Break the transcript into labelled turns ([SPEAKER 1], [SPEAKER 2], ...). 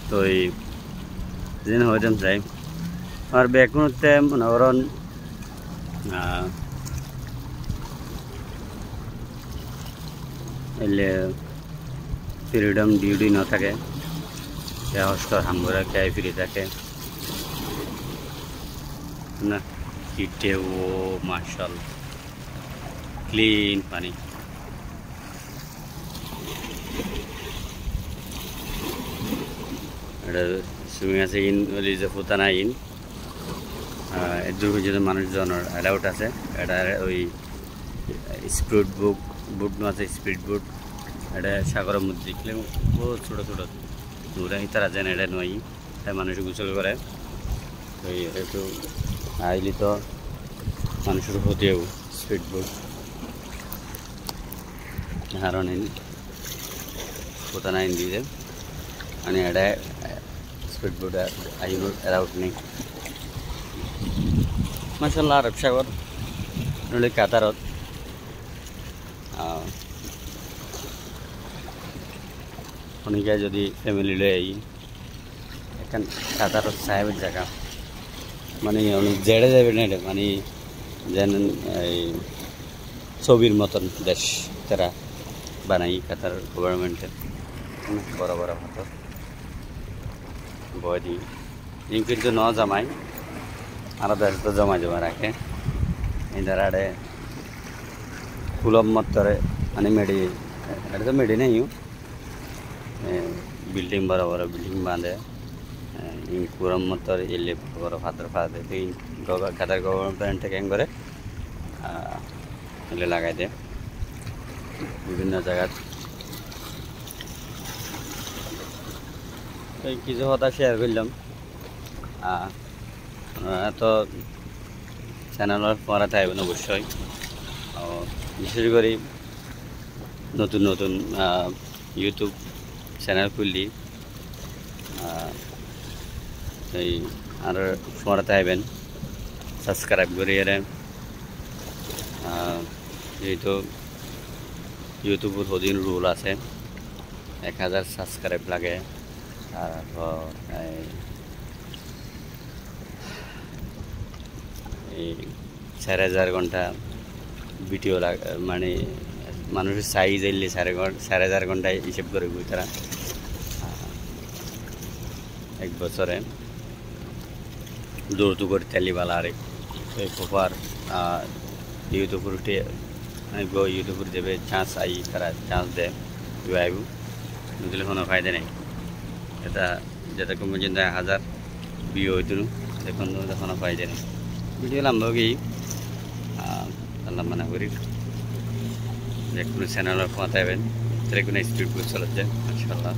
[SPEAKER 1] তো এই দিন হইতাম চাই আর বেকুনতে মনে করেন এলে ফ্রিডম ডিউটি না থাকে হস্টার হামগরা খেয়ে ফিরে থাকে না কিটে ও মার্শাল ক্লিন পানি এটা সুইমিং আছে ইন ওলি যে ফুতানা ইন এদুর পর্যন্ত মানুষজনের অ্যালাউড আছে এটা ওই স্পিড বুট আছে স্পিড বুট এটা সাগরের মধ্যে দেখলে বহুত ছোটো ছোটো দূরে তারা যেন এটা নয় তাই মানুষ গোসল করে তো একটু আইলি তো মানুষের হতেও স্পিড বুট হারণ ফুতানা ইন দিয়ে आणि एडा स्पीड बोट आईन अलाउड नहीं माशाल्लाह अरब सागर नले कातारत অনেকে যদি ফ্যামিলি লয়ে আই এখন কাতারত সাহেবের জায়গা মানে অনেক জেড়ে যাবে না মানে যেন এই ছবির মতন দেশ তারা বানাই কাতার গভর্নমেন্টের বড় বড় হাতর বডি ইন কিন্তু ন জমাই আর দেশ তো জমা জমা রাখে এই ধারাড়ে কুলম মতরে মানে মেডি এটা তো মেডি নেই বিল্ডিং বড় বড় বিল্ডিং বাঁধে ইন কুলম মতরে এলে বড় হাতর ফাঁদে তো ইন কাতার গভর্নমেন্ট থেকে করে এলে লাগাই দেয় বিভিন্ন জায়গায় কিছু কথা শেয়ার করলাম তো চ্যানেলের পড়া থাকবেন অবশ্যই বিশেষ করে নতুন নতুন ইউটিউব চ্যানেল খুললি এই আর পড়া থাকবেন সাবস্ক্রাইব করে এর যেহেতু ইউটিউবের হদিন রুল আছে 1000 সাবস্ক্রাইব লাগে তারপর এই 4000 ঘন্টা ভিডিও মানে মানুষের সাইজ এলে 4000 ঘন্টায় হিসেব করে বই তারা এক বছরে দৌড় করে তেলিবালা আর এই খোপার ইউটিউবের উঠে ইউটিউবের দেবে চান্স আই তারা চান্স দেয় আইব বুঝলে কোনো ফায়দা নেই এটা যেটা কম পর্যন্ত 1000 ভিউ হইতো এখন কোনো ফায়দা নেই ভিডিও লম্বা গিয়ে আল্লাহ মানা করি যে কোনো চ্যানেলের পাঠাবেন তাহলে কোনো স্পিড বুক চলে যায় মাশাআল্লাহ